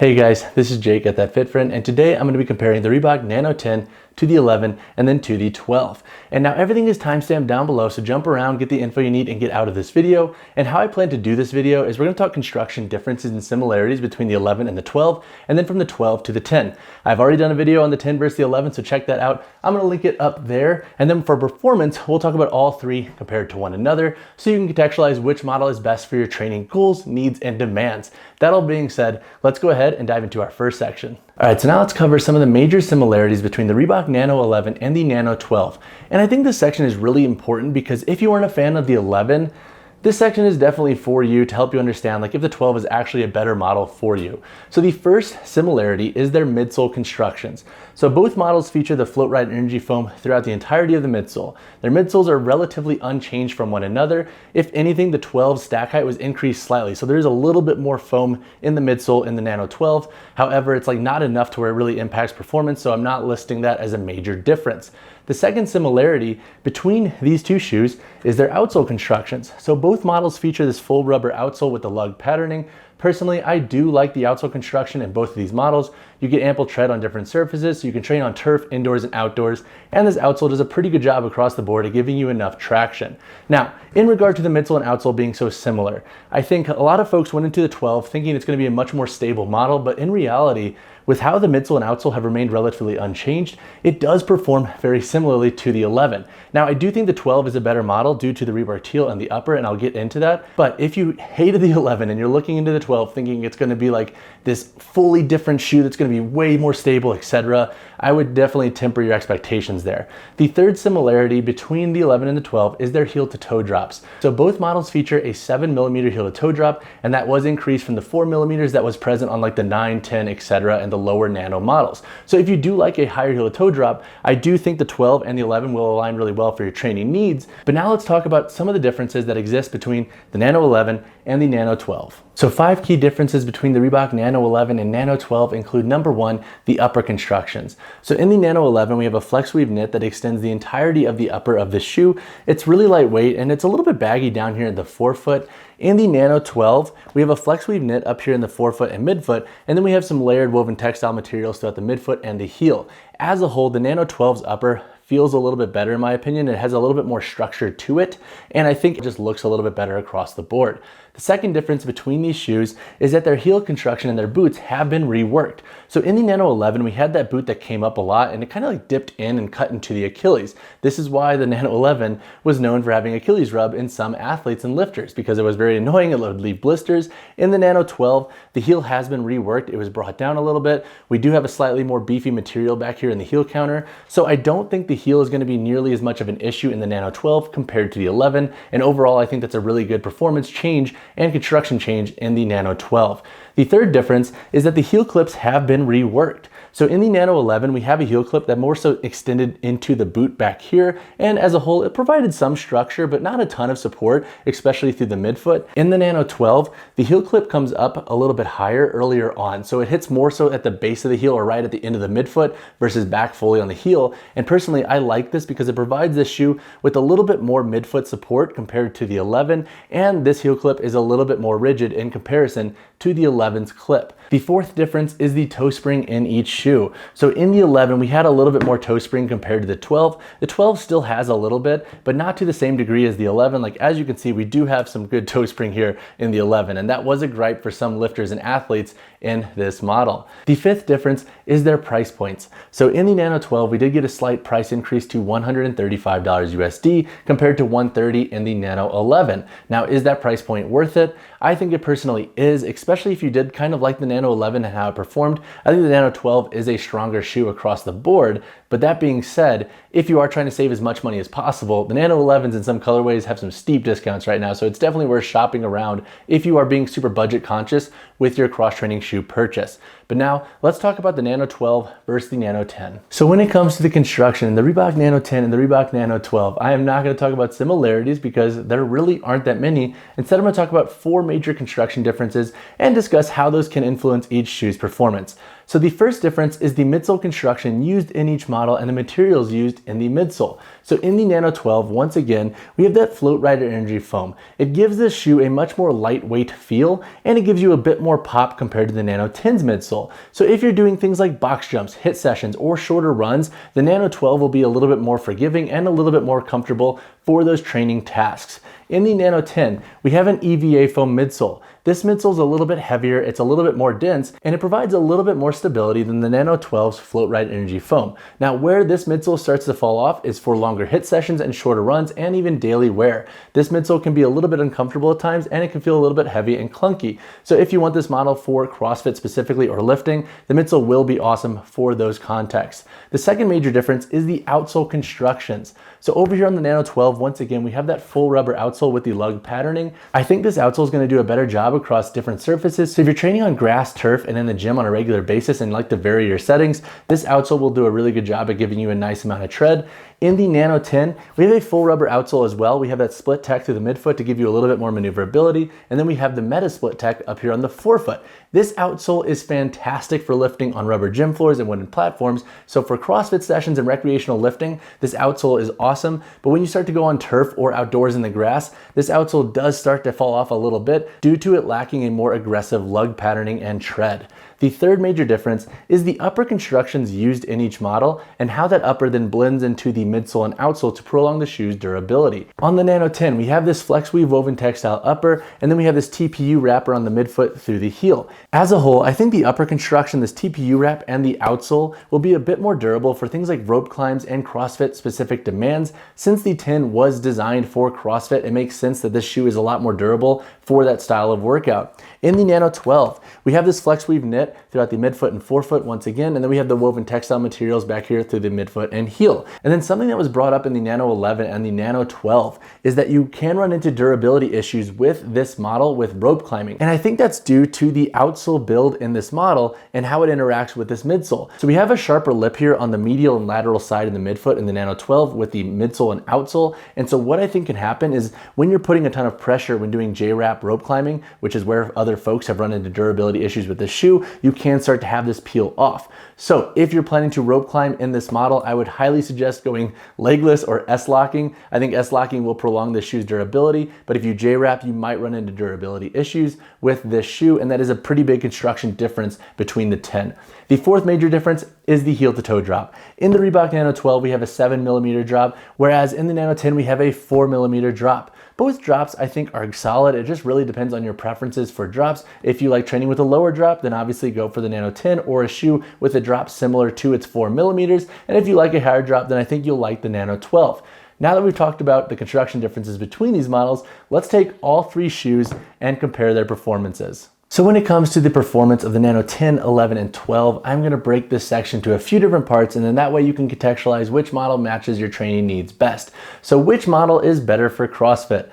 Hey guys, this is Jake at That Fit Friend, and today I'm going to be comparing the Reebok Nano 10 to the 11 and then to the 12. And now everything is timestamped down below, so jump around, get the info you need, and get out of this video. And how I plan to do this video is we're going to talk construction differences and similarities between the 11 and the 12, and then from the 12 to the 10. I've already done a video on the 10 versus the 11, so check that out. I'm going to link it up there. And then for performance, we'll talk about all three compared to one another, so you can contextualize which model is best for your training goals, needs, and demands. That all being said, let's go ahead and dive into our first section. All right, so now let's cover some of the major similarities between the Reebok Nano 11 and the Nano 12. And I think this section is really important because if you aren't a fan of the 11, this section is definitely for you to help you understand like if the 12 is actually a better model for you. So the first similarity is their midsole constructions. So both models feature the float ride energy foam throughout the entirety of the midsole. Their midsoles are relatively unchanged from one another. If anything, the 12 stack height was increased slightly. So there's a little bit more foam in the midsole in the Nano 12. However, it's like not enough to where it really impacts performance. So I'm not listing that as a major difference. The second similarity between these two shoes is their outsole constructions. So both models feature this full rubber outsole with the lug patterning. Personally, I do like the outsole construction in both of these models. You get ample tread on different surfaces, so you can train on turf, indoors and outdoors, and this outsole does a pretty good job across the board at giving you enough traction. Now, in regard to the midsole and outsole being so similar, I think a lot of folks went into the 12 thinking it's going to be a much more stable model, but in reality, with how the midsole and outsole have remained relatively unchanged, it does perform very similarly to the 11. Now, I do think the 12 is a better model due to the rebar teal and the upper, and I'll get into that. But if you hated the 11 and you're looking into the 12 thinking it's going to be like this fully different shoe that's going to be way more stable, etc., I would definitely temper your expectations there. The third similarity between the 11 and the 12 is their heel to toe drops. So both models feature a 7mm heel to toe drop, and that was increased from the 4mm that was present on like the 9, 10, etc., and the lower Nano models. So if you do like a higher heel to toe drop, I do think the 12 and the 11 will align really well for your training needs. But now let's talk about some of the differences that exist between the Nano 11 and the Nano 12. So 5 key differences between the Reebok Nano 11 and Nano 12 include number 1, the upper constructions. So in the Nano 11, we have a flex weave knit that extends the entirety of the upper of the shoe. It's really lightweight and it's a little bit baggy down here in the forefoot. In the Nano 12, we have a flex weave knit up here in the forefoot and midfoot, and then we have some layered woven textile materials throughout the midfoot and the heel. As a whole, the Nano 12's upper feels a little bit better in my opinion. It has a little bit more structure to it, and I think it just looks a little bit better across the board. The second difference between these shoes is that their heel construction and their boots have been reworked. So in the Nano 11, we had that boot that came up a lot and it kind of like dipped in and cut into the Achilles. This is why the Nano 11 was known for having Achilles rub in some athletes and lifters because it was very annoying. It would leave blisters. In the Nano 12, the heel has been reworked. It was brought down a little bit. We do have a slightly more beefy material back here in the heel counter. So I don't think the heel is going to be nearly as much of an issue in the Nano 12 compared to the 11. And overall, I think that's a really good performance change and construction change in the Nano 12. The third difference is that the heel clips have been reworked. So in the Nano 11, we have a heel clip that more so extended into the boot back here, and as a whole, it provided some structure, but not a ton of support, especially through the midfoot. In the Nano 12, the heel clip comes up a little bit higher earlier on, so it hits more so at the base of the heel or right at the end of the midfoot versus back fully on the heel. And personally, I like this because it provides this shoe with a little bit more midfoot support compared to the 11, and this heel clip is a little bit more rigid in comparison to the 11's clip. The fourth difference is the toe spring in each shoe. So in the 11, we had a little bit more toe spring compared to the 12. The 12 still has a little bit, but not to the same degree as the 11. Like as you can see, we do have some good toe spring here in the 11, and that was a gripe for some lifters and athletes in this model. The fifth difference is their price points. So in the Nano 12, we did get a slight price increase to $135 USD compared to $130 in the Nano 11. Now, is that price point worth it? I think it personally is, especially if you did kind of like the Nano 11 and how it performed. I think the Nano 12 is a stronger shoe across the board. But that being said, if you are trying to save as much money as possible, the Nano 11s in some colorways have some steep discounts right now. So it's definitely worth shopping around if you are being super budget conscious with your cross-training shoe purchase. But now let's talk about the Nano 12 versus the Nano 10. So when it comes to the construction, the Reebok Nano 10 and the Reebok Nano 12, I am not going to talk about similarities because there really aren't that many. Instead, I'm going to talk about 4 major construction differences and discuss how those can influence each shoe's performance. So the first difference is the midsole construction used in each model and the materials used in the midsole. So in the Nano 12, once again, we have that float rider energy foam. It gives this shoe a much more lightweight feel, and it gives you a bit more more pop compared to the Nano 10's midsole. So if you're doing things like box jumps, hit sessions, or shorter runs, the Nano 12 will be a little bit more forgiving and a little bit more comfortable for those training tasks. In the Nano 10, we have an EVA foam midsole. This midsole is a little bit heavier, it's a little bit more dense, and it provides a little bit more stability than the Nano 12's Float Ride Energy foam. Now, where this midsole starts to fall off is for longer hit sessions and shorter runs and even daily wear. This midsole can be a little bit uncomfortable at times and it can feel a little bit heavy and clunky. So if you want this model for CrossFit specifically or lifting, the midsole will be awesome for those contexts. The second major difference is the outsole constructions. So over here on the Nano 12, once again, we have that full rubber outsole with the lug patterning. I think this outsole is going to do a better job across different surfaces. So if you're training on grass, turf, and in the gym on a regular basis and like to vary your settings, this outsole will do a really good job at giving you a nice amount of tread. In the Nano 10, we have a full rubber outsole as well. We have that split tech through the midfoot to give you a little bit more maneuverability. And then we have the meta split tech up here on the forefoot. This outsole is fantastic for lifting on rubber gym floors and wooden platforms. So for CrossFit sessions and recreational lifting, this outsole is awesome. But when you start to go on turf or outdoors in the grass, this outsole does start to fall off a little bit due to it lacking a more aggressive lug patterning and tread. The third major difference is the upper constructions used in each model and how that upper then blends into the midsole and outsole to prolong the shoe's durability. On the Nano 10, we have this flex weave woven textile upper, and then we have this TPU wrapper on the midfoot through the heel. As a whole, I think the upper construction, this TPU wrap and the outsole will be a bit more durable for things like rope climbs and CrossFit specific demands. Since the 10 was designed for CrossFit, it makes sense that this shoe is a lot more durable for that style of workout. In the Nano 12, we have this flex weave knit throughout the midfoot and forefoot once again, and then we have the woven textile materials back here through the midfoot and heel. And then something that was brought up in the Nano 11 and the Nano 12 is that you can run into durability issues with this model with rope climbing. And I think that's due to the outsole build in this model and how it interacts with this midsole. So we have a sharper lip here on the medial and lateral side in the midfoot in the Nano 12 with the midsole and outsole. And so what I think can happen is when you're putting a ton of pressure when doing J-wrap rope climbing, which is where other folks have run into durability issues with this shoe, you can start to have this peel off. So if you're planning to rope climb in this model, I would highly suggest going legless or S-locking. I think S-locking will prolong the shoe's durability, but if you J-wrap, you might run into durability issues with this shoe, and that is a pretty big construction difference between the 10. The fourth major difference is the heel to toe drop. In the Reebok Nano 12, we have a 7mm drop, whereas in the Nano 10, we have a 4mm drop. Both drops I think are solid. It just really depends on your preferences for drops. If you like training with a lower drop, then obviously go for the Nano 10 or a shoe with a drop similar to its 4mm. And if you like a higher drop, then I think you'll like the Nano 12. Now that we've talked about the construction differences between these models, let's take all three shoes and compare their performances. So when it comes to the performance of the Nano 10, 11, and 12, I'm going to break this section to a few different parts, and then that way you can contextualize which model matches your training needs best. So which model is better for CrossFit?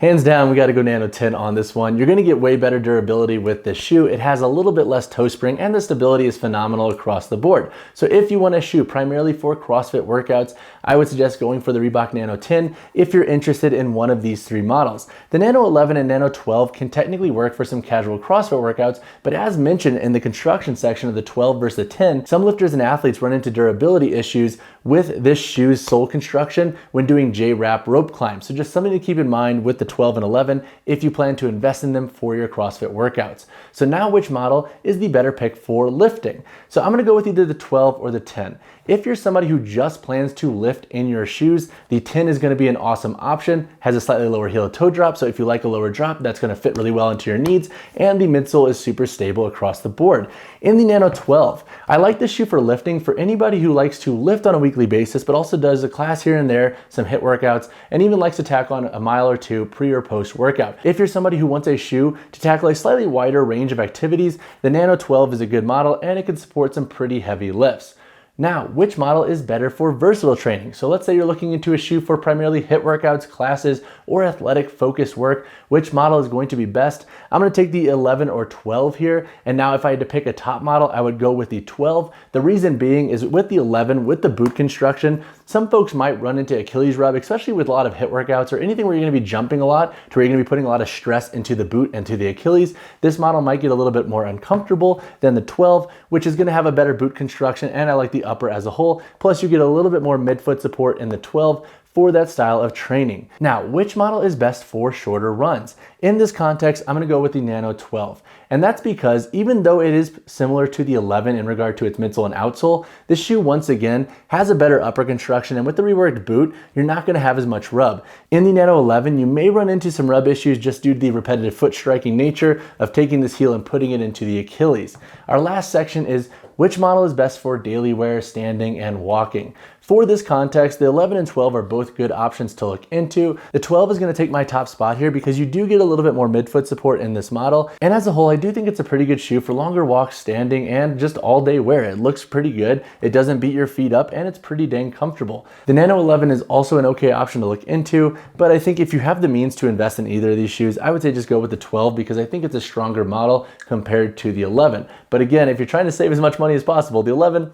Hands down, we got to go Nano 10 on this one. You're going to get way better durability with this shoe. It has a little bit less toe spring and the stability is phenomenal across the board. So if you want a shoe primarily for CrossFit workouts, I would suggest going for the Reebok Nano 10 if you're interested in one of these three models. The Nano 11 and Nano 12 can technically work for some casual CrossFit workouts, but as mentioned in the construction section of the 12 versus the 10, some lifters and athletes run into durability issues with this shoe's sole construction when doing J-wrap rope climbs. So just something to keep in mind with the 12 and 11 if you plan to invest in them for your CrossFit workouts. So now which model is the better pick for lifting? So I'm gonna go with either the 12 or the 10. If you're somebody who just plans to lift in your shoes, the 10 is gonna be an awesome option, has a slightly lower heel to toe drop, so if you like a lower drop, that's gonna fit really well into your needs, and the midsole is super stable across the board. In the Nano 12, I like this shoe for lifting for anybody who likes to lift on a weekly basis, but also does a class here and there, some HIIT workouts, and even likes to tack on a mile or two pre or post workout. If you're somebody who wants a shoe to tackle a slightly wider range of activities, the Nano 12 is a good model and it can support some pretty heavy lifts. Now, which model is better for versatile training? So let's say you're looking into a shoe for primarily HIIT workouts, classes, or athletic focused work. Which model is going to be best? I'm gonna take the 11 or 12 here. And now if I had to pick a top model, I would go with the 12. The reason being is with the 11, with the boot construction, some folks might run into Achilles rub, especially with a lot of HIIT workouts or anything where you're gonna be jumping a lot, to where you're gonna be putting a lot of stress into the boot and to the Achilles. This model might get a little bit more uncomfortable than the 12, which is gonna have a better boot construction, and I like the upper as a whole. Plus you get a little bit more midfoot support in the 12 for that style of training. Now, which model is best for shorter runs? In this context, I'm gonna go with the Nano 12. And that's because even though it is similar to the 11 in regard to its midsole and outsole, this shoe once again has a better upper construction, and with the reworked boot, you're not gonna have as much rub. In the Nano 11, you may run into some rub issues just due to the repetitive foot striking nature of taking this heel and putting it into the Achilles. Our last section is which model is best for daily wear, standing, and walking. For this context, the 11 and 12 are both good options to look into. The 12 is gonna take my top spot here because you do get a little bit more midfoot support in this model. And as a whole, I do think it's a pretty good shoe for longer walks, standing, and just all day wear. It looks pretty good. It doesn't beat your feet up, and it's pretty dang comfortable. The Nano 11 is also an okay option to look into, but I think if you have the means to invest in either of these shoes, I would say just go with the 12 because I think it's a stronger model compared to the 11. But again, if you're trying to save as much money as possible, the 11,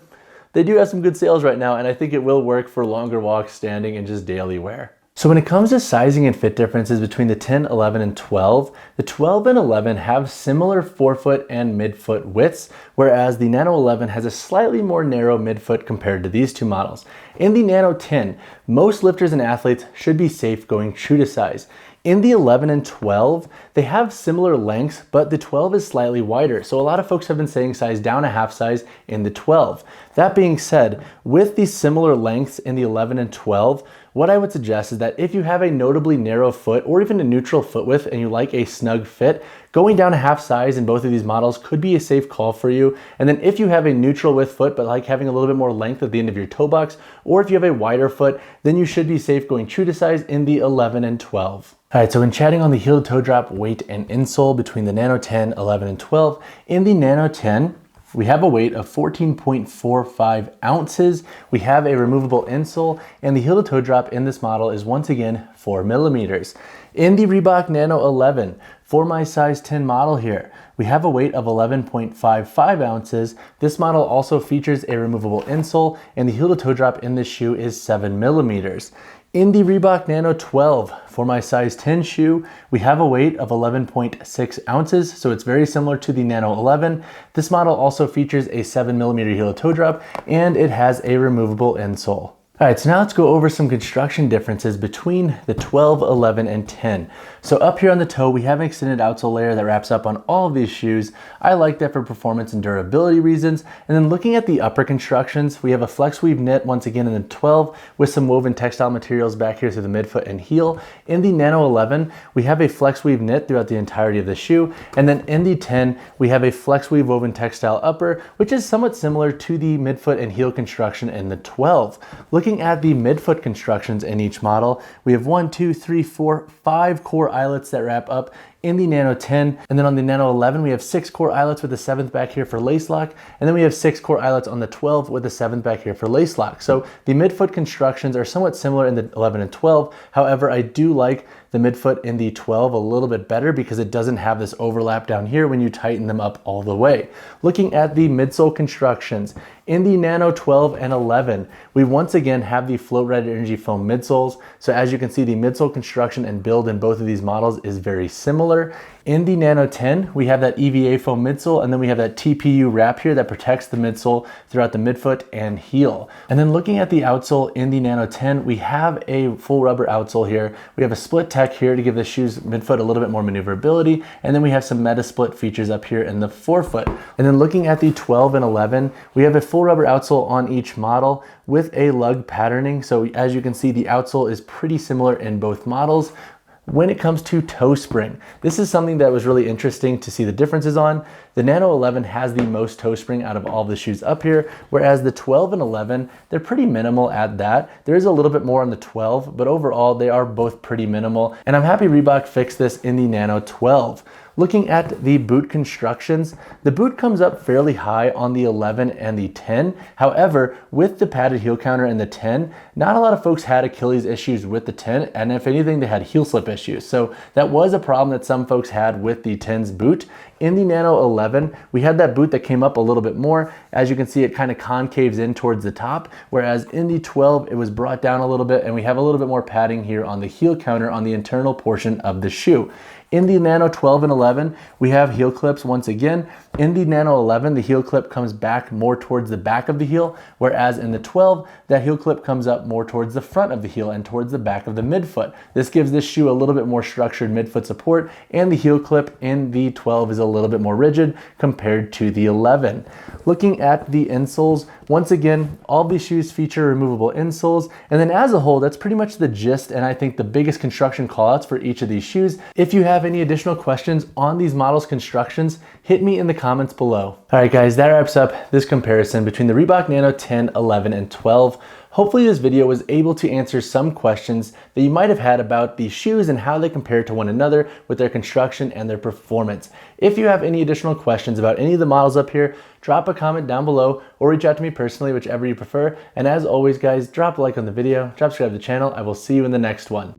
they do have some good sales right now, and I think it will work for longer walks, standing, and just daily wear. So when it comes to sizing and fit differences between the 10, 11, and 12, the 12 and 11 have similar forefoot and midfoot widths, whereas the Nano 11 has a slightly more narrow midfoot compared to these two models. In the Nano 10, most lifters and athletes should be safe going true to size. In the 11 and 12, they have similar lengths, but the 12 is slightly wider. So a lot of folks have been saying size down a half size in the 12. That being said, with these similar lengths in the 11 and 12, what I would suggest is that if you have a notably narrow foot or even a neutral foot width and you like a snug fit, going down a half size in both of these models could be a safe call for you. And then if you have a neutral width foot but like having a little bit more length at the end of your toe box, or if you have a wider foot, then you should be safe going true to size in the 11 and 12. All right, so in chatting on the heel to toe drop, weight, and insole between the Nano 10, 11, and 12, in the Nano 10, we have a weight of 14.45 ounces. We have a removable insole, and the heel to toe drop in this model is once again 4 millimeters. In the Reebok Nano 11, for my size 10 model here, we have a weight of 11.55 ounces. This model also features a removable insole, and the heel to toe drop in this shoe is 7 millimeters. In the Reebok Nano 12, for my size 10 shoe, we have a weight of 11.6 ounces, so it's very similar to the Nano 11. This model also features a 7 millimeter heel to toe drop, and it has a removable insole. All right, so now let's go over some construction differences between the 12, 11, and 10. So up here on the toe, we have an extended outsole layer that wraps up on all of these shoes. I like that for performance and durability reasons. And then looking at the upper constructions, we have a flex weave knit once again in the 12 with some woven textile materials back here through the midfoot and heel. In the Nano 11, we have a flex weave knit throughout the entirety of the shoe. And then in the 10, we have a flex weave woven textile upper, which is somewhat similar to the midfoot and heel construction in the 12. Looking at the midfoot constructions in each model, we have 1, 2, 3, 4, 5 core eyelets that wrap up in the Nano 10. And then on the Nano 11, we have 6 core eyelets with a 7th back here for lace lock. And then we have 6 core eyelets on the 12 with a 7th back here for lace lock. So the midfoot constructions are somewhat similar in the 11 and 12. However, I do like the midfoot in the 12 a little bit better because it doesn't have this overlap down here when you tighten them up all the way. Looking at the midsole constructions, in the Nano 12 and 11, we once again have the Float Red Energy Foam midsoles. So as you can see, the midsole construction and build in both of these models is very similar. In the Nano 10, we have that EVA foam midsole, and then we have that TPU wrap here that protects the midsole throughout the midfoot and heel. And then looking at the outsole in the Nano 10, we have a full rubber outsole here. We have a split tech here to give the shoe's midfoot a little bit more maneuverability, and then we have some meta split features up here in the forefoot. And then looking at the 12 and 11, we have a full rubber outsole on each model with a lug patterning. So as you can see, the outsole is pretty similar in both models. When it comes to toe spring, this is something that was really interesting to see the differences on. The Nano 11 has the most toe spring out of all the shoes up here, whereas the 12 and 11, they're pretty minimal at that. There is a little bit more on the 12, but overall they are both pretty minimal. And I'm happy Reebok fixed this in the Nano 12. Looking at the boot constructions, the boot comes up fairly high on the 11 and the 10. However, with the padded heel counter in the 10, not a lot of folks had Achilles issues with the 10, and if anything, they had heel slip issues. So that was a problem that some folks had with the 10's boot. In the Nano 11, we had that boot that came up a little bit more. As you can see, it kind of concaves in towards the top, whereas in the 12, it was brought down a little bit, and we have a little bit more padding here on the heel counter on the internal portion of the shoe. In the Nano 12 and 11, we have heel clips once again. In the Nano 11, the heel clip comes back more towards the back of the heel, whereas in the 12, that heel clip comes up more towards the front of the heel and towards the back of the midfoot. This gives this shoe a little bit more structured midfoot support, and the heel clip in the 12 is a little bit more rigid compared to the 11. Looking at the insoles, once again, all these shoes feature removable insoles, and then as a whole, that's pretty much the gist and I think the biggest construction callouts for each of these shoes. If you have any additional questions on these models' constructions, hit me in the comments below. All right guys, that wraps up this comparison between the Reebok Nano 10, 11, and 12. Hopefully this video was able to answer some questions that you might have had about these shoes and how they compare to one another with their construction and their performance. If you have any additional questions about any of the models up here, drop a comment down below or reach out to me personally, whichever you prefer. And as always guys, drop a like on the video, subscribe to the channel. I will see you in the next one.